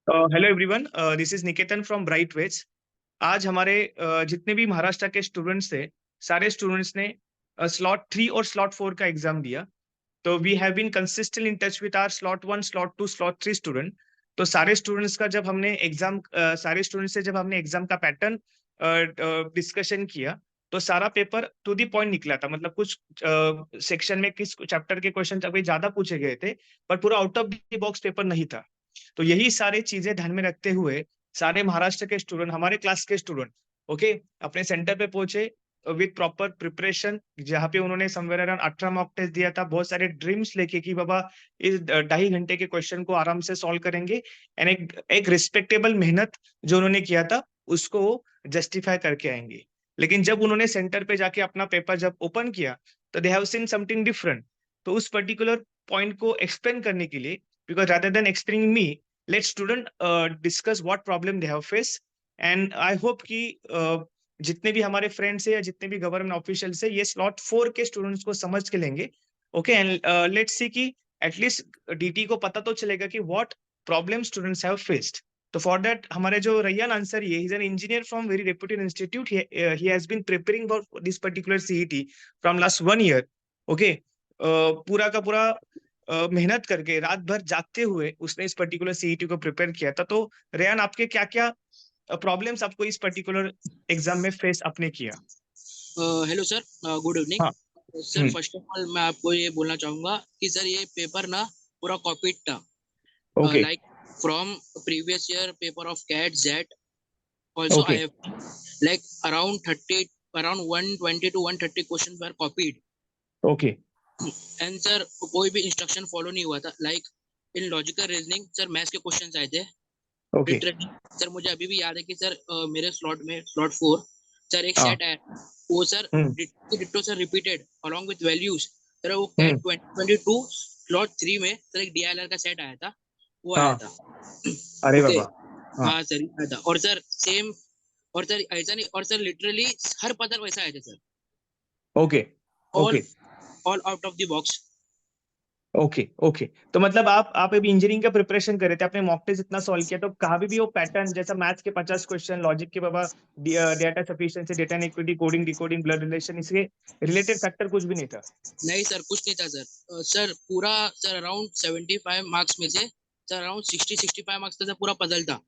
Hello everyone, this is Niketan from Bright Wedge. आज हमारे जितने भी महाराष्ट्र के स्टूडेंट्स थे, सारे स्टूडेंट्स ने स्लॉट 3 और स्लॉट 4 का एग्जाम दिया। तो we have been consistent in touch with our slot 1, slot 2, slot 3 student. तो सारे स्टूडेंट्स का जब हमने एग्जाम सारे स्टूडेंट्स से जब हमने एग्जाम का पैटर्न डिस्कशन किया, तो सारा पेपर टू द पॉइंट निकला था। मतलब कुछ सेक्शन में किस चैप्टर के क्वेश्चन अभी ज्यादा पूछे गए थे, पर पूरा out of the box paper नहीं था। तो यही सारे चीजें ध्यान में रखते हुए सारे महाराष्ट्र के स्टूडेंट, हमारे क्लास के स्टूडेंट, ओके, अपने सेंटर पे पहुंचे विद प्रॉपर प्रिपरेशन, जहाँ पे उन्होंने समवेयर अराउंड 18 मॉक टेस्ट दिया था, बहुत सारे ड्रीम्स लेके कि बाबा इस 2.5 घंटे के क्वेश्चन को आराम से सॉल्व करेंगे। एंड एक रिस्पेक्टेबल मेहनत जो उन्होंने किया था उसको जस्टिफाई करके आएंगे। लेकिन जब उन्होंने सेंटर पे जाके अपना पेपर जब ओपन किया, तो they have seen something different. तो उस पर्टिकुलर पॉइंट को एक्सप्लेन करने के लिए, because rather than explaining me, let student discuss what problem they have faced। and I hope कि जितने भी हमारे फ्रेंड्स है या जितने भी गवर्नमेंट ऑफिशियल्स है, ये स्लॉट 4 के स्टूडेंट्स को समझ के लेंगे। ओके, एंड लेट्स सी कि एटलीस्ट डीटी को पता तो चलेगा कि what problem students have faced. तो फॉर दैट हमारे जो रैयान आंसर, ये is an engineer from very reputed institute. He has been preparing for this particular CET from last 1 year. Okay, पूरा का पूरा मेहनत करके रात भर जागते हुए उसने इस पर्टिकुलर सीईटी को प्रिपेयर किया था। तो रेयान, आपके क्या क्या प्रॉब्लम्स आपको इस पर्टिकुलर एग्जाम में फेस आपने किया? Hello sir, good evening. हाँ। सर फर्स्ट ऑफ ऑल मैं आपको ये बोलना चाहूंगा कि सर ये पेपर ना पूरा कॉपीड था। Okay like from previous year paper of CAT JET also I okay have like around 120 to 130 questions were copied। Okay and sir कोई भी इंस्ट्रक्शन फॉलो नहीं हुआ था। Like in logical reasoning sir maths के questions आए थे okay. Literally. Sir मुझे अभी भी याद है कि सर मेरे स्लॉट में स्लॉट 4 सर एक हाँ। सेट आया, वो sir hmm ditto sir repeated along with values. Sir वो कैट हम्म 2022 स्लॉट 3 में सर एक डीएलआर का सेट आया था, वो आया हाँ। था। अरे ओके, बाबा। हाँ। हाँ सर आया था। और सर सेम, और सर ऐसा नहीं, और सर लिटरली हर पजल वैसा आया था sir. Okay all okay all out of the box. Okay okay. तो मतलब आप अभी इंजीनियरिंग का प्रिपरेशन कर रहे थे, आपने मॉक टेस्ट इतना सॉल्व किया, तो कहाँ भी वो पैटर्न जैसा मैथ्स के 50 क्वेश्चन, लॉजिक के बाबा data sufficiency, data inequity, coding decoding, blood relation, इसके रिलेटेड फैक्टर कुछ भी नहीं था? नहीं सर, कुछ नहीं था सर। सर पूरा सर अराउंड 75 मार्क्स में से सर अराउंड 60-65 मार्क्स का सर पूरा पजल था,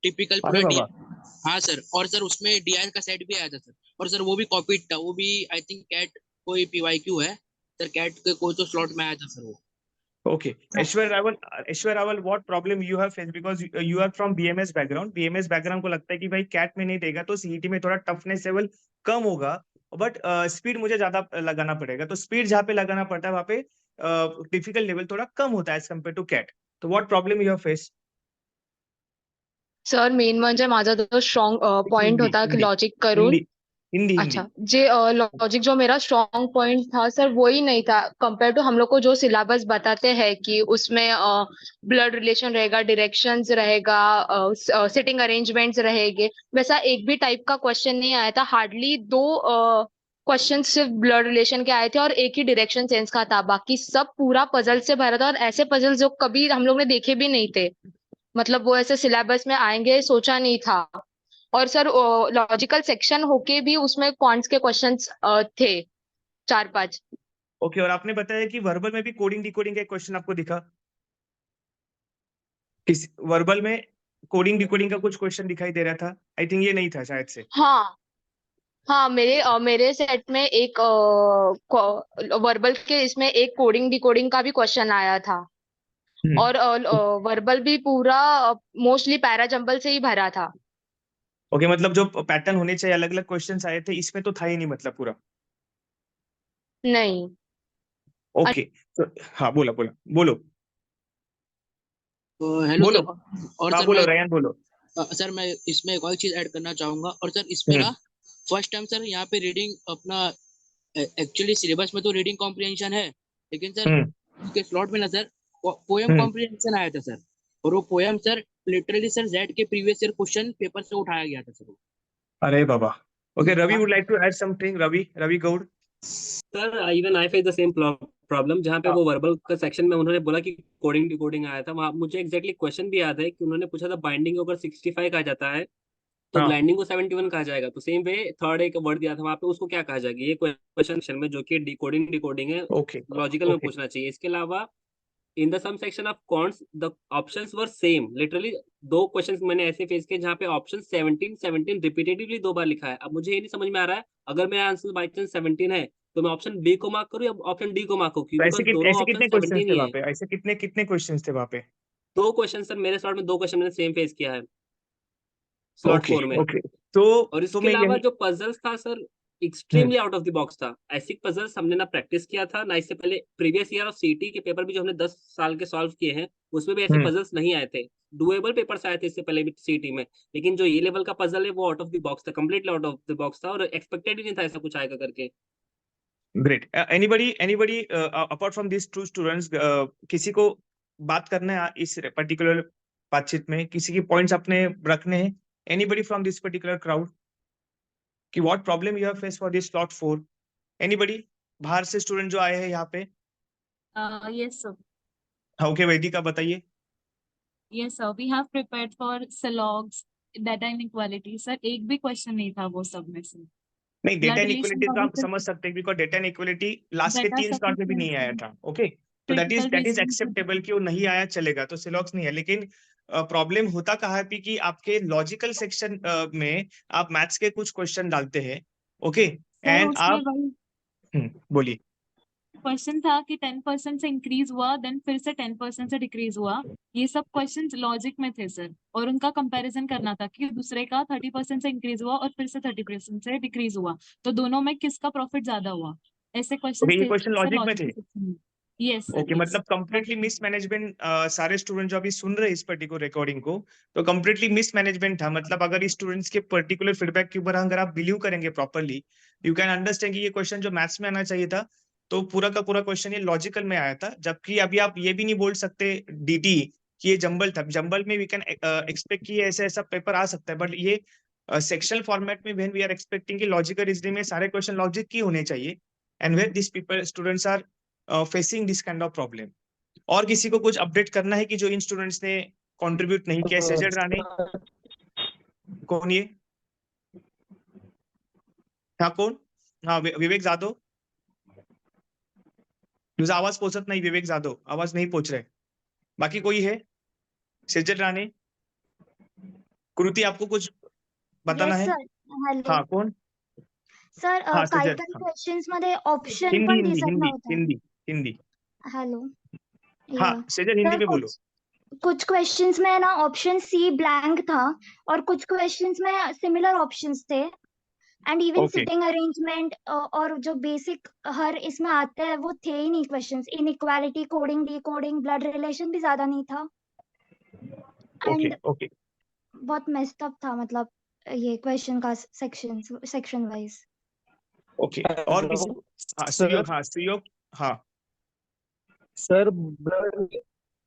टिपिकल अरे पूरा डी। बाबा। हाँ सर, और सर उसमें डीआर का सेट भी आया था सर। और सर वो भी कॉपीड था, वो भी आई थिंक कैट कोई पीवाईक्यू है सर, कैट के कोई तो स्लॉट में आया था सर वो। Okay, Aishwar Rawal, what problem you have faced, because you are from BMS background? BMS background को लगता है कि भाई कैट में नहीं देगा तो सीईटी में थोड़ा टफनेस लेवल कम होगा, बट स्पीड मुझे ज्यादा लगाना पड़ेगा। तो स्पीड जहाँ पे लगाना पड़ता है वहाँ पे डिफिकल्ट लेवल थोड़ा कम होता है एज कम्पेयर टू कैट। तो what problem you have face? Sir main म्हणजे माझा जो स्ट्रॉंग पॉइंट हिंदी होता कि हिंदी लॉजिक करून। हिंदी हिंदी हिंदी। अच्छा, जे लॉजिक जो मेरा स्ट्रॉन्ग पॉइंट था सर वही नहीं था कंपेयर टू हम लोग को जो सिलेबस बताते हैं कि उसमें ब्लड रिलेशन रहेगा, डायरेक्शंस रहेगा, सिटिंग अरेंजमेंट्स रहेंगे, वैसा एक भी टाइप का क्वेश्चन नहीं आया था। हार्डली 2 क्वेश्चन सिर्फ ब्लड रिलेशन के आए थे और एक ही डायरेक्शन सेंस का था, बाकी सब पूरा पजल से भरा था। और ऐसे पजल जो कभी हम लोग ने देखे भी नहीं थे, मतलब वो ऐसे सिलेबस में आएंगे सोचा नहीं था। और सर लॉजिकल सेक्शन होके भी उसमें क्वांट्स के क्वेश्चंस थे 4-5। ओके, और आपने बताया कि वर्बल में भी कोडिंग डिकोडिंग का क्वेश्चन आपको दिखा, किस वर्बल में कोडिंग डिकोडिंग का कुछ क्वेश्चन दिखाई दे रहा था? आई थिंक ये नहीं था शायद से। हाँ हाँ, मेरे सेट में एक वर्बल के इसमें एक कोडिंग डिकोडिंग का भी क्वेश्चन आया था। और वर्बल भी पूरा मोस्टली पैरा जंबल से ही भरा था। ओके, मतलब जो पैटर्न होने चाहिए, अलग अलग क्वेश्चंस आए थे, इसमें तो था ही नहीं मतलब पूरा। नहीं। ओके। तो हाँ, बोलो बोलो बोलो हेलो बोलो। सर। और हाँ सर बोलो मैं रयान, बोलो। सर मैं इसमें एक और चीज ऐड करना चाहूंगा। और सर इसमें हम्म ना फर्स्ट टाइम सर यहाँ पे रीडिंग अपना, एक्चुअली सिलेबस में तो रीडिंग कॉम्प्रिहेंशन है, लेकिन सर हम्म उसके स्लॉट में ना सर पोएम हम्म। कॉम्प्रिहेंशन आया था सर। और वो poem sir literally sir Z के प्रीवियस ईयर क्वेश्चन पेपर से उठाया गया था सर। अरे बाबा। ओके, रवि हाँ would like to add something. Ravi Gaur. Sir, even I face the same problem जहाँ पे हाँ वो वर्बल का सेक्शन में उन्होंने बोला कि कोडिंग डिकोडिंग आया था, वहाँ मुझे एग्जैक्टली क्वेश्चन भी याद है कि उन्होंने पूछा था बाइंडिंग अगर 65 कहा जाता है तो हाँ ग्लाइंडिंग को 71 कहा जाएगा। तो सेम वे थर्ड एक वर्ड दिया था वहाँ पे, उसको क्या कहा जाएगा, ये क्वेश्चन में जो कि डिकोडिंग डिकोडिंग है, ओके लॉजिकल में ओके पूछना चाहिए। इसके अलावा in the some section of quants the options were same, literally दो क्वेश्चंस मैंने ऐसे फेस किए जहाँ पे ऑप्शन 17 रिपीटेटिवली 2 बार लिखा है। अब मुझे ये नहीं समझ में आ रहा है, अगर मेरा आंसर बाई चांस 17 है तो मैं ऑप्शन बी को मार्क करूँ या ऑप्शन डी को मार्क करूँ, तो बिकॉज दोनों ऐसे ऑप्शन कितने क्वेश्चंस 17 थे ही वहाँ है। पे, ऐसे कितने कितने क्वेश्चंस थे वहाँ पे? 2 क्वेश्चन सर, मेरे स्लॉट में 2 क्वेश्चन मैंने सेम फेस किया है स्लॉट ओके 4 में। ओके तो और तो इसके मैं अलावा यही जो पजल्स था sir, hmm extremely out of the box था। ऐसी पजल्स हमने ना प्रैक्टिस किया था ना इससे पहले प्रीवियस ईयर और सीटी के पेपर भी जो हमने 10 साल के सॉल्व किए हैं उसमें भी ऐसे हम्म पजल्स नहीं आए थे। डुएबल पेपर्स आए थे इससे पहले भी सीटी में, लेकिन जो ये लेवल का पजल है वो आउट ऑफ द बॉक्स था, completely out of the box था, और एक्सपेक्टेड ही नहीं था ऐसा कुछ आएगा करके। Great. Anybody apart from this two students, किसी को बात करना है इस पर्टिकुलर बातचीत में, किसी की पॉइंट्स अपने रखने हैं? Anybody from this particular crowd कि what problem you have face for this slot 4? Anybody बाहर से स्टूडेंट जो आए हैं यहाँ पे? Yes, sir. ओके वैदिका बताइए। Yes, sir. We have prepared for Silogs, data inequality. Sir, एक भी क्वेश्चन नहीं था वो सब में से। नहीं, डेटा Blood relation इनइक्वालिटी का तो भी आप समझ सकते हैं बिकॉज डेटा इनइक्वालिटी लास्ट के data 3 स्लॉट में भी नहीं आया sufficiency, था। ओके तो critical दैट इज reasoning का एक्सेप्टेबल कि वो नहीं आया, चलेगा, तो सिलॉक्स नहीं है। लेकिन प्रॉब्लम होता कहाँ है कि आपके लॉजिकल सेक्शन में आप मैथ्स के कुछ क्वेश्चन डालते हैं, ओके, सर एंड उसमें आप वही बोलिए। क्वेश्चन था कि 10% से इंक्रीज हुआ, देन फिर से 10% से डिक्रीज हुआ। ये सब क्वेश्चंस लॉजिक में थे सर, और उनका कंपैरिजन करना था कि दूसरे का 30% से इंक्रीज हुआ और फिर से 30% से डिक्रीज हुआ, तो दोनों में किसका प्रॉफिट ज्यादा हुआ, ऐसे क्वेश्चंस ओके ये थे क्वेश्चन सर लॉजिक में लॉजिक थे? के सेक्शन में। Yes sir, okay yes. मतलब कंप्लीटली मिसमैनेजमेंट। सारे स्टूडेंट जो अभी सुन रहे हैं इस पर्टिकुलर रिकॉर्डिंग को, तो कंप्लीटली मिसमैनेजमेंट था। मतलब अगर इस स्टूडेंट्स के पर्टिकुलर फीडबैक के ऊपर अगर आप बिलीव करेंगे प्रॉपरली, यू कैन अंडरस्टैंड कि ये क्वेश्चन जो मैथ्स में आना चाहिए था, तो पूरा का पूरा क्वेश्चन ये लॉजिकल में आया था। जबकि अभी आप ये भी नहीं बोल सकते डीटी कि ये जंबल था। जंबल में वी कैन एक्सपेक्ट कि ऐसा ऐसा पेपर आ सकता है, बट ये सेक्शनल फॉर्मेट में व्हेन वी आर एक्सपेक्टिंग कि लॉजिकल रीजनिंग में सारे क्वेश्चन लॉजिक की होने चाहिए, and where this people students are facing this kind of problem. और किसी को कुछ अपडेट करना है कि जो इन स्टूडेंट्स ने कंट्रीब्यूट नहीं किया? सेजल राणे, कौन ये? हाँ कौन? हाँ विवेक जाधव। तुझा आवाज पोचत नाही विवेक जाधव, आवाज नहीं पोच रहे। बाकी कोई है? सेजल राणे, कृति, आपको कुछ बताना येस है? सर. हॅलो हाँ कौन? सर. हाँ काही सेजल, काही हाँ क्वेश्चन्स मध्ये ऑप्शन हिंदी पण हिंदी दिसत हिंदी नव्हता. हिंदी हिंदी। हॅलो. हाँ या सेजल हिंदी सर, में बोलो। कुछ क्वेश्चंस में ना ऑप्शन सी ब्लैंक था, और कुछ क्वेश्चंस में सिमिलर ऑप्शंस थे, and even okay sitting arrangement और जो बेसिक हर इसमें आते हैं वो थे ही नहीं questions. Inequality, coding, decoding, blood relation भी ज्यादा नहीं था, ओके एंड ओके बहुत मेस्ड अप था, मतलब ये क्वेश्चन का सेक्शन वाइज. ओके। और किसी को? हाँ सर सुयोग, हाँ सुयोग, हाँ सर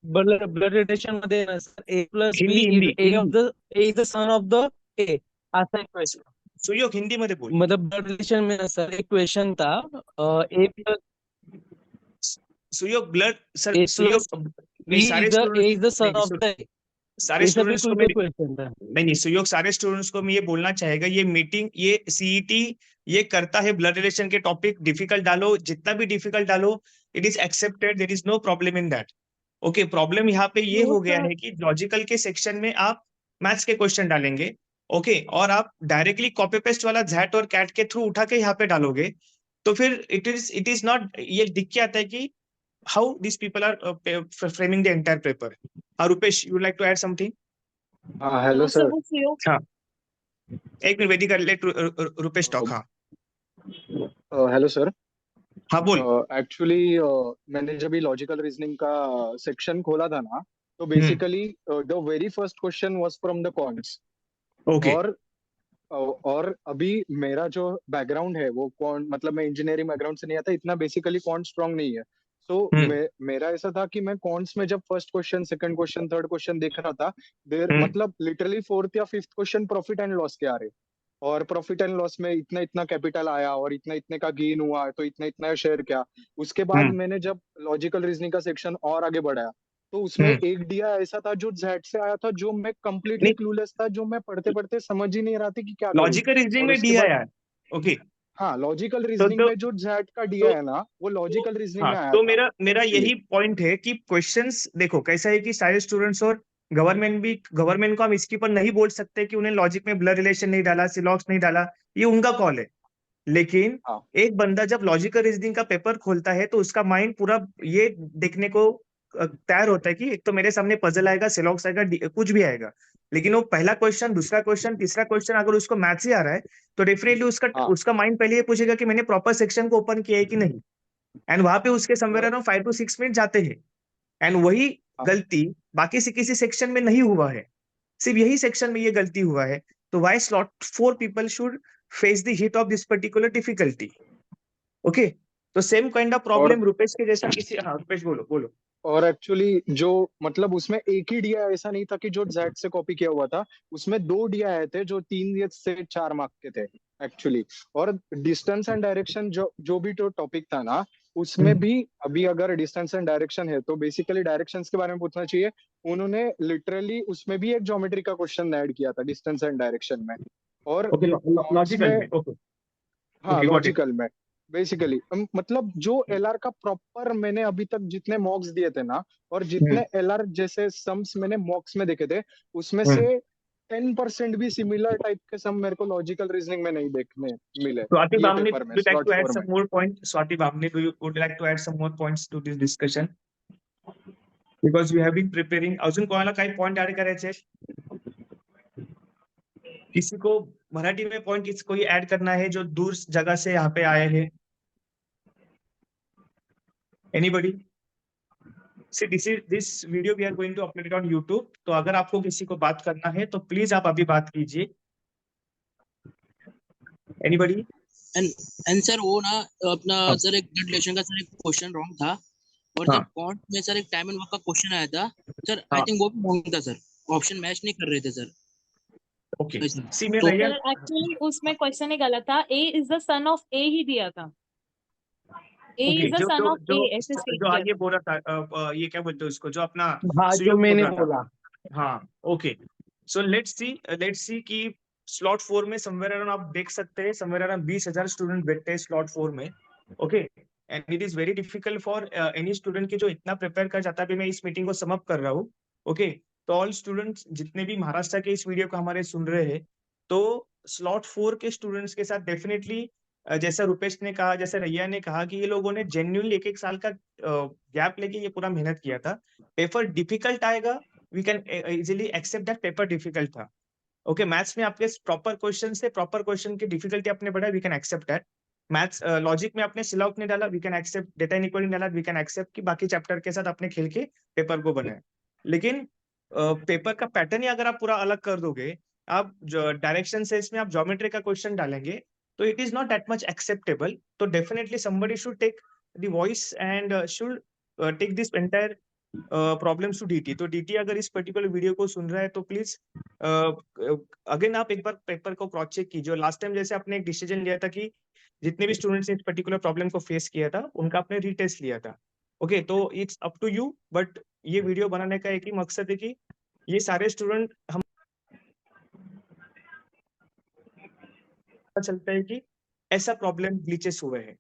ब्लड रिलेशन मध्ये ना सर ए प्लस बी हिंदी इज हिंदी ए ऑफ हिंदी। The A is the son of the A, असा एक क्वेश्चन. सुयोग हिंदी मध्ये बोल। मतलब ब्लड रिलेशन में ना सर एक क्वेश्चन था, A plus Suyog blood sir, A Suyog plus नहीं, बी सारे is the A students is the son नहीं ऑफ द ए, सारे ऐसा स्टूडेंट्स को बिल्कुल मैं भी क्वेश्चन था. नहीं नहीं सुयोग, सारे स्टूडेंट्स को मैं ये बोलना चाहेगा, ये मीटिंग, ये सीईटी ये करता है ब्लड रिलेशन के टॉपिक डिफिकल्ट डालो, जितना भी डिफिकल्ट डालो, it is accepted, there is no problem in that. Okay problem यहाँ पे ये वो हो गया सर, है कि लॉजिकल के सेक्शन में आप मैथ्स के क्वेश्चन डालेंगे, ओके, और आप डायरेक्टली कॉपी पेस्ट वाला जैट और कैट के थ्रू उठा के यहाँ पे डालोगे, तो फिर इट इज नॉट, ये दिख के आता है कि how this people are framing the entire paper. Rupesh, you like to add something? Hello sir sir. वो सीओ हाँ एक minute Vedika, let Rupesh talk. हाँ हेलो सर. हाँ बोल। एक्चुअली मैंने जब भी लॉजिकल रीजनिंग का सेक्शन खोला था ना, तो basically the very first question was from the counts. Okay और अभी मेरा जो बैकग्राउंड है वो कौन, मतलब मैं इंजीनियरिंग बैकग्राउंड से नहीं आता, इतना बेसिकली कौन स्ट्रांग नहीं है. तो मेरा ऐसा था कि मैं कॉन्ट्स में जब first question, second question, third question देख रहा था, देर मतलब लिटरली फोर्थ या fifth question profit and loss के आ रहे, और प्रॉफिट एंड लॉस में इतना इतना कैपिटल आया और इतना इतने का गेन हुआ तो इतना इतना शेयर क्या। उसके बाद मैंने जब लॉजिकल रीजनिंग का सेक्शन और आगे बढ़ाया तो उसमें एक दिया ऐसा था जो जेड से आया था, जो मैं कंप्लीटली नहीं, क्लूलेस था, जो मैं पढ़ते पढ़ते समझ ही नहीं रहा था कि क्या करूं। लॉजिकल रीजनिंग और में उसके डी है बाद यार। ओके, हाँ, लॉजिकल तो रीजनिंग तो में जो जेड का तो दिया है ना वो लॉजिकल रीजनिंग हाँ, में आया तो था मेरा मेरा एक्चुअली। यही पॉइंट है कि क्वेश्चंस देखो कैसा है कि सारे स्टूडेंट्स और गवर्नमेंट को हम इसके ऊपर नहीं बोल सकते कि उन्हें लॉजिक में ब्लड रिलेशन नहीं डाला, सिलॉक्स नहीं डाला, ये उनका कॉल है। लेकिन हाँ एक बंदा जब लॉजिकल रीजनिंग का पेपर खोलता है तो उसका माइंड पूरा ये देखने को तैयार होता है कि एक तो मेरे सामने पजल आएगा, सिलॉक्स आएगा, कुछ भी आएगा। लेकिन वो पहला क्वेश्चन, दूसरा क्वेश्चन, तीसरा क्वेश्चन अगर उसको मैथ्स ही आ रहा है तो डेफिनेटली उसका हाँ। उसका माइंड पहले ये पूछेगा कि मैंने प्रॉपर सेक्शन को ओपन किया है कि नहीं। एंड वहां पे उसके समवेयर और अराउंड 5 to 6 मिनट जाते हैं। एंड वही हाँ, गलती बाकी से किसी सेक्शन में नहीं हुआ है, सिर्फ यही सेक्शन में ये गलती हुआ है। तो why slot 4 people should face the hit of this particular difficulty. Okay, तो सेम काइंड ऑफ और प्रॉब्लम रुपेश के जैसा किसी, हाँ रुपेश बोलो बोलो। और एक्चुअली जो मतलब उसमें एक ही डीआई ऐसा नहीं था कि जो जेड से कॉपी किया हुआ था, उसमें दो डीआई आए थे जो 3 से 4 मार्क के थे एक्चुअली। और डिस्टेंस एंड डायरेक्शन जो भी तो टॉपिक था ना, उसमें भी अभी अगर डिस्टेंस एंड डायरेक्शन है तो बेसिकली डायरेक्शंस के बारे में पूछना चाहिए। उन्होंने लिटरली उसमें भी एक ज्योमेट्री का क्वेश्चन ऐड किया था डिस्टेंस एंड डायरेक्शन में। और ओके, कॉन्स लॉजिकल में, में। ओके हाँ ओके, गॉट इट। लॉजिकल में बेसिकली मतलब जो एलआर का प्रॉपर मैंने अभी तक जितने मॉक्स दिए थे ना, और जितने एलआर जैसे सम्स मैंने मॉक्स में देखे थे, उसमें से 10% भी सिमिलर टाइप के सम मेरे को लॉजिकल रीजनिंग में नहीं देखने मिले Swati ये Bhamni, पेपर में would you like slot to add 4 में। some more points? Swati Bhamni, would you like to add some more points to this discussion? Because we have been preparing. अजून कोणाला काही पॉइंट ऍड करायचे आहेत? किसी को मराठी में पॉइंट कोई ऐड करना है जो दूर जगह से यहाँ पे आए हैं? Anybody? See, this video we are going to upload it on YouTube. तो अगर आपको किसी को बात करना है तो प्लीज आप अभी बात कीजिए। Anybody? एंड सर वो ना अपना हाँ। सर एक ब्लड रिलेशन का सर एक क्वेश्चन रॉन्ग था। और हाँ। सर कॉन्ट में सर एक टाइम एंड वर्क का क्वेश्चन आया था सर, आई हाँ। थिंक वो भी रॉन्ग था सर, ऑप्शन मैच नहीं कर रहे थे सर। ओके, सी तो मैं सर एक्चुअली उसमें क्वेश्चन ही गलत था, ए इज द सन ऑफ ए ही दिया था, ए ओके, इज द जो सन जो ऑफ ए जो ऐसे स्टेट जो किया ये था। बोल रहा था, ये क्या बोलते हैं उसको, जो अपना हाँ जो सुयोग बोल मैंने रहा था। बोला। हाँ, ओके। सो लेट्स सी कि स्लॉट 4 में समवेयर अराउंड आप देख सकते हैं समवेयर अराउंड 20,000 स्टूडेंट बैठते हैं स्लॉट 4 में। Okay, and it is very difficult for any student की जो इतना प्रिपेयर कर जाता है। अभी मैं इस मीटिंग को सम अप कर रहा हूँ। ओके, तो ऑल स्टूडेंट्स जितने भी महाराष्ट्र के इस वीडियो को हमारे सुन रहे हैं, तो स्लॉट 4 के स्टूडेंट्स के साथ डेफिनेटली जैसा रुपेश ने कहा, जैसा रैया ने कहा कि ये लोगों ने जेन्युइनली एक साल का गैप लेके ये पूरा मेहनत किया था। पेपर डिफिकल्ट आएगा, we can easily accept that paper difficult था। ओके, मैथ्स में आपके प्रॉपर क्वेश्चन थे, प्रॉपर क्वेश्चन की डिफिकल्टी आपने बढ़ाई, we can accept that. Maths logic में आपने सिलॉक नहीं डाला, we can accept. Data inequality डाला, वी कैन एक्सेप्ट कि बाकी चैप्टर के साथ आपने खेल के पेपर को बनाया। लेकिन पेपर का पैटर्न ही अगर आप पूरा अलग कर दोगे, आप डायरेक्शन से इसमें आप ज्योमेट्री का क्वेश्चन डालेंगे, तो it is not that much acceptable. तो definitely somebody should take the voice and should take this entire problems to DT. तो डीटी अगर इस पर्टिकुलर वीडियो को सुन रहा है तो प्लीज अगेन आप एक बार पेपर को क्रॉस चेक कीजिए। लास्ट टाइम जैसे आपने एक डिसीजन लिया था कि जितने भी स्टूडेंट्स ने इस पर्टिकुलर प्रॉब्लम को फेस किया था उनका आपने रीटेस्ट लिया था। ओके, तो it's up to you, but ये वीडियो बनाने का एक ही मकसद है कि ये सारे स्टूडेंट हम पता चलता है कि ऐसा प्रॉब्लम ग्लिचेस हुए हैं,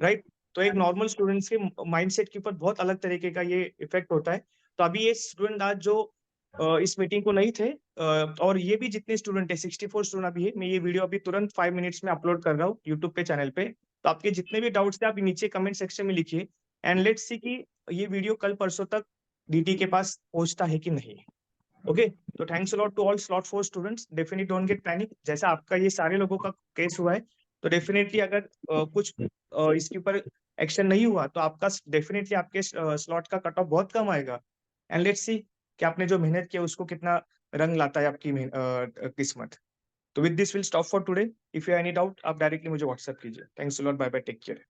राइट। तो एक नॉर्मल स्टूडेंट्स के माइंडसेट के ऊपर बहुत अलग तरीके का ये इफेक्ट होता है। तो अभी ये स्टूडेंट आज जो इस मीटिंग को नहीं थे, और ये भी जितने स्टूडेंट है 64 स्टूडेंट अभी है, मैं ये वीडियो अभी तुरंत 5 मिनट्स में अपलोड कर रहा हूँ यूट्यूब पे चैनल पे। तो आपके जितने भी डाउट्स थे आप नीचे कमेंट सेक्शन में लिखिए, एंड लेट्स सी कि ये वीडियो कल परसों तक डीटी के पास पहुंचता है कि नहीं। ओके, तो thanks a lot to all slot 4 students. Definitely don't get panic, जैसा आपका ये सारे लोगों का केस हुआ है। तो डेफिनेटली अगर कुछ इसके ऊपर एक्शन नहीं हुआ तो आपका डेफिनेटली आपके स्लॉट का कट ऑफ बहुत कम आएगा। एंड लेट्स सी कि आपने जो मेहनत किया उसको कितना रंग लाता है आपकी किस्मत। तो with this will stop for today. If you any doubt आप डायरेक्टली मुझे व्हाट्सएप कीजिए। Thanks a lot, bye bye, take care.